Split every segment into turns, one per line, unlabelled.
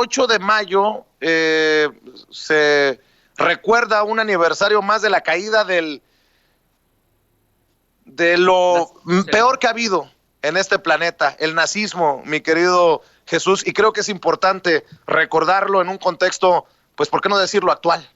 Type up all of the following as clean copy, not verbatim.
8 de mayo se recuerda un aniversario más de la caída de lo peor que ha habido en este planeta, el nazismo, mi querido Jesús, y creo que es importante recordarlo en un contexto, pues, ¿por qué no decirlo actual?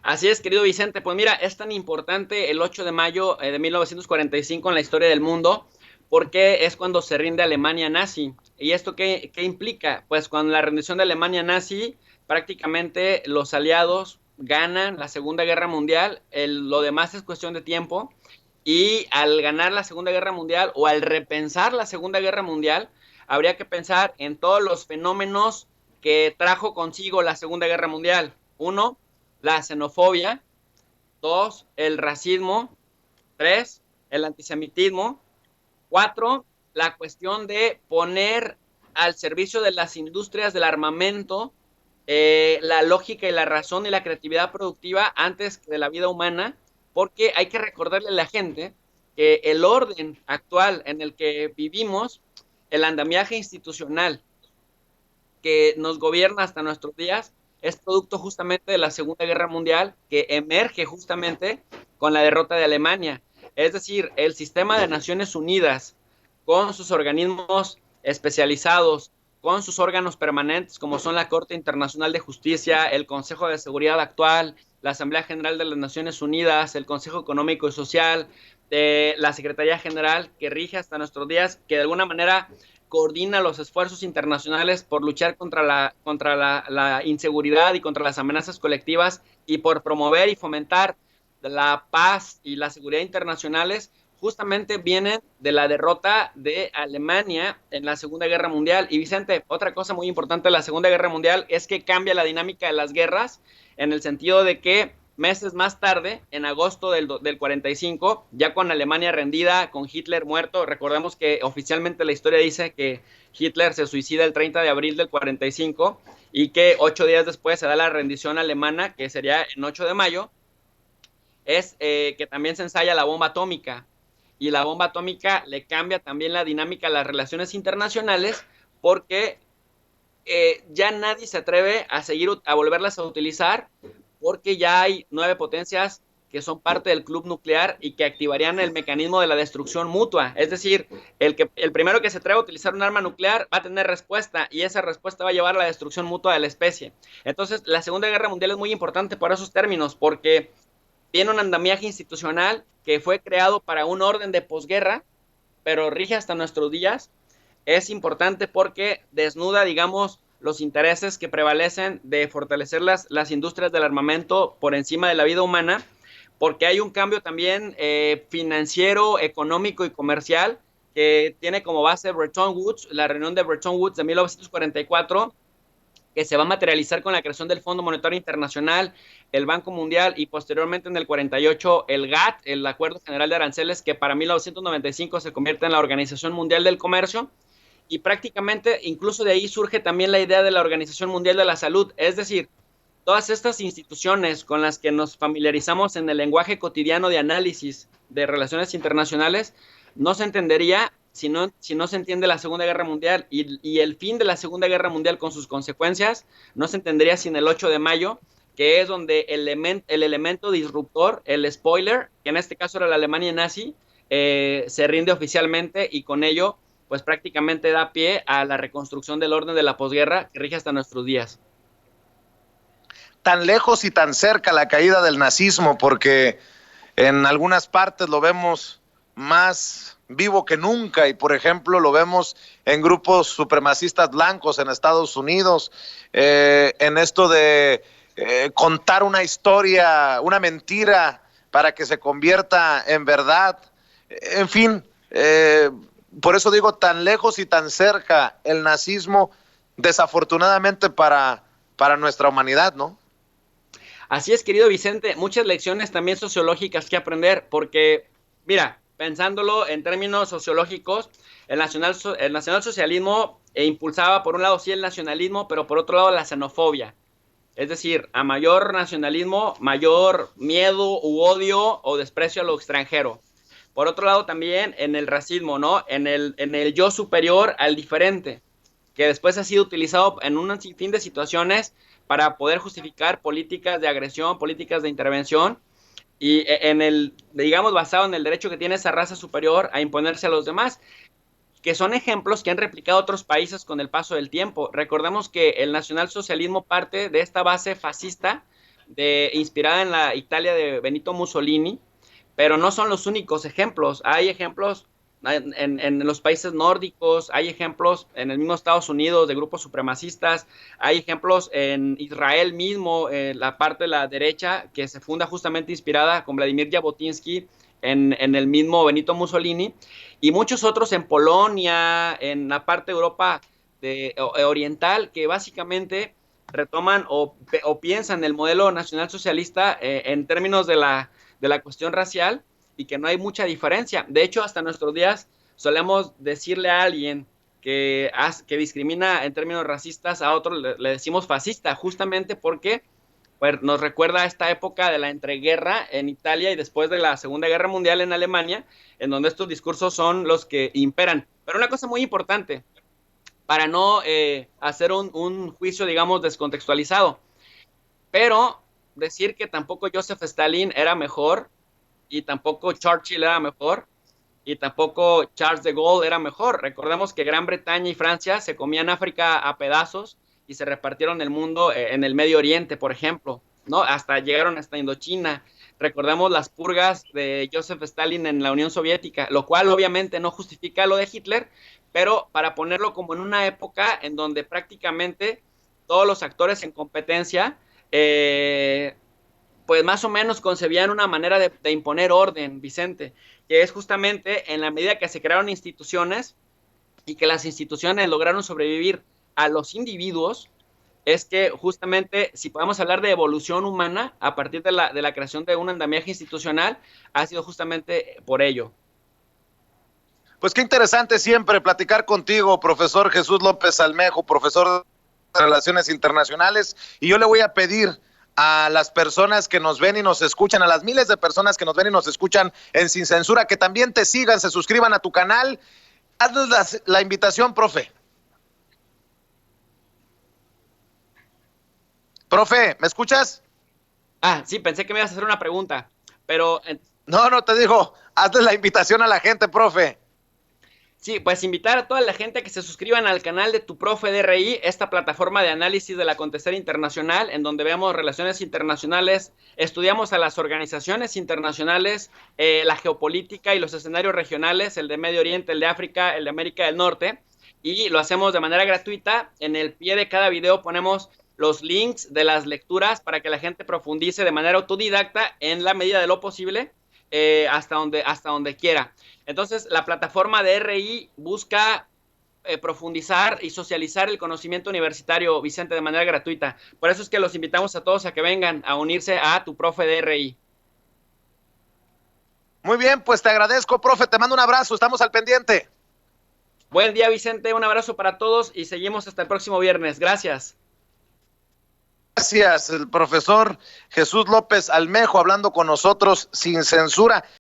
Así es, querido Vicente. Pues mira, es tan importante el 8 de mayo de 1945 en la historia del mundo, porque es cuando se rinde Alemania nazi. ¿Y esto qué implica? Pues cuando la rendición de Alemania nazi, prácticamente los aliados ganan la Segunda Guerra Mundial, lo demás es cuestión de tiempo, y al ganar la Segunda Guerra Mundial o al repensar la Segunda Guerra Mundial, habría que pensar en todos los fenómenos que trajo consigo la Segunda Guerra Mundial. Uno, la xenofobia; dos, el racismo; tres, el antisemitismo; cuatro, la cuestión de poner al servicio de las industrias del armamento la lógica y la razón y la creatividad productiva antes de la vida humana, porque hay que recordarle a la gente que el orden actual en el que vivimos, el andamiaje institucional que nos gobierna hasta nuestros días, es producto justamente de la Segunda Guerra Mundial, que emerge justamente con la derrota de Alemania. Es decir, el sistema de Naciones Unidas, con sus organismos especializados, con sus órganos permanentes, como son la Corte Internacional de Justicia, el Consejo de Seguridad actual, la Asamblea General de las Naciones Unidas, el Consejo Económico y Social, la Secretaría General, que rige hasta nuestros días, que de alguna manera coordina los esfuerzos internacionales por luchar contra la inseguridad y contra las amenazas colectivas, y por promover y fomentar la paz y la seguridad internacionales, justamente vienen de la derrota de Alemania en la Segunda Guerra Mundial. Y Vicente, otra cosa muy importante de la Segunda Guerra Mundial es que cambia la dinámica de las guerras, en el sentido de que meses más tarde, en agosto del 45, ya con Alemania rendida, con Hitler muerto. Recordemos que oficialmente la historia dice que Hitler se suicida el 30 de abril del 45 y que 8 días después se da la rendición alemana, que sería en 8 de mayo, es que también se ensaya la bomba atómica. Y la bomba atómica le cambia también la dinámica a las relaciones internacionales, porque ya nadie se atreve a seguir, a volverlas a utilizar, porque ya hay 9 potencias que son parte del club nuclear y que activarían el mecanismo de la destrucción mutua. Es decir, el primero que se atreva a utilizar un arma nuclear va a tener respuesta, y esa respuesta va a llevar a la destrucción mutua de la especie. Entonces, la Segunda Guerra Mundial es muy importante por esos términos, porque tiene un andamiaje institucional que fue creado para un orden de posguerra, pero rige hasta nuestros días. Es importante porque desnuda, digamos, los intereses que prevalecen de fortalecer las industrias del armamento por encima de la vida humana, porque hay un cambio también financiero, económico y comercial, que tiene como base Bretton Woods, la reunión de Bretton Woods de 1944, que se va a materializar con la creación del Fondo Monetario Internacional, el Banco Mundial, y posteriormente en el 48 el GATT, el Acuerdo General de Aranceles, que para 1995 se convierte en la Organización Mundial del Comercio. Y prácticamente incluso de ahí surge también la idea de la Organización Mundial de la Salud. Es decir, todas estas instituciones con las que nos familiarizamos en el lenguaje cotidiano de análisis de relaciones internacionales, no se entendería si no se entiende la Segunda Guerra Mundial, y el fin de la Segunda Guerra Mundial con sus consecuencias no se entendería sin el 8 de mayo, que es donde el elemento disruptor, el spoiler, que en este caso era la Alemania nazi, se rinde oficialmente, y con ello pues prácticamente da pie a la reconstrucción del orden de la posguerra que rige hasta nuestros días.
Tan lejos y tan cerca la caída del nazismo, porque en algunas partes lo vemos más vivo que nunca, y por ejemplo lo vemos en grupos supremacistas blancos en Estados Unidos, en esto de contar una historia, una mentira para que se convierta en verdad. En fin, por eso digo tan lejos y tan cerca el nazismo, desafortunadamente para nuestra humanidad, ¿no?
Así es, querido Vicente, muchas lecciones también sociológicas que aprender, porque, mira, pensándolo en términos sociológicos, el nacionalsocialismo impulsaba por un lado sí el nacionalismo, pero por otro lado la xenofobia. Es decir, a mayor nacionalismo, mayor miedo u odio o desprecio a lo extranjero. Por otro lado también en el racismo, ¿no? En el yo superior al diferente. que después ha sido utilizado en un sinfín de situaciones para poder justificar políticas de agresión, políticas de intervención, y en el, digamos, basado en el derecho que tiene esa raza superior a imponerse a los demás, que son ejemplos que han replicado otros países con el paso del tiempo. Recordemos que el nacionalsocialismo parte de esta base fascista inspirada en la Italia de Benito Mussolini, pero no son los únicos ejemplos. Hay ejemplos en los países nórdicos, hay ejemplos en el mismo Estados Unidos de grupos supremacistas, hay ejemplos en Israel mismo, la parte de la derecha que se funda justamente inspirada con Vladimir Jabotinsky en el mismo Benito Mussolini, y muchos otros en Polonia, en la parte de Europa oriental, que básicamente retoman o piensan el modelo nacionalsocialista en términos de la cuestión racial, y que no hay mucha diferencia. De hecho, hasta nuestros días solemos decirle a alguien que discrimina en términos racistas a otro, le decimos fascista, justamente porque pues, nos recuerda a esta época de la entreguerra en Italia y después de la Segunda Guerra Mundial en Alemania, en donde estos discursos son los que imperan. Pero una cosa muy importante, para no hacer un juicio, digamos, descontextualizado, pero decir que tampoco Joseph Stalin era mejor, y tampoco Churchill era mejor, y tampoco Charles de Gaulle era mejor. Recordemos que Gran Bretaña y Francia se comían África a pedazos y se repartieron el mundo en el Medio Oriente, por ejemplo, ¿no? Hasta llegaron hasta Indochina. Recordemos las purgas de Joseph Stalin en la Unión Soviética, lo cual obviamente no justifica lo de Hitler, pero para ponerlo como en una época en donde prácticamente todos los actores en competencia pues más o menos concebían una manera de imponer orden, Vicente, que es justamente en la medida que se crearon instituciones y que las instituciones lograron sobrevivir a los individuos, es que justamente si podemos hablar de evolución humana a partir de la creación de un andamiaje institucional, ha sido justamente por ello.
Pues qué interesante siempre platicar contigo, profesor Jesús López Almejo, profesor de Relaciones Internacionales, y yo le voy a pedir a las personas que nos ven y nos escuchan, a las miles de personas que nos ven y nos escuchan en Sin Censura, que también te sigan, se suscriban a tu canal. Hazles la invitación, profe. Profe, ¿me escuchas?
Ah, sí, pensé que me ibas a hacer una pregunta, pero
No, no te digo, hazle la invitación a la gente, profe.
sí, pues invitar a toda la gente a que se suscriban al canal de Tu Profe DRI, esta plataforma de análisis del acontecer internacional, en donde vemos relaciones internacionales, estudiamos a las organizaciones internacionales, la geopolítica y los escenarios regionales, el de Medio Oriente, el de África, el de América del Norte, y lo hacemos de manera gratuita. En el pie de cada video ponemos los links de las lecturas para que la gente profundice de manera autodidacta en la medida de lo posible, hasta donde quiera. Entonces, la plataforma de RI busca profundizar y socializar el conocimiento universitario, Vicente, de manera gratuita. Por eso es que los invitamos a todos a que vengan a unirse a Tu Profe de RI.
Muy bien, pues te agradezco, profe, te mando un abrazo, estamos al pendiente.
Buen día, Vicente, un abrazo para todos y seguimos hasta el próximo viernes. Gracias.
Gracias, el profesor Jesús López Almejo hablando con nosotros sin censura.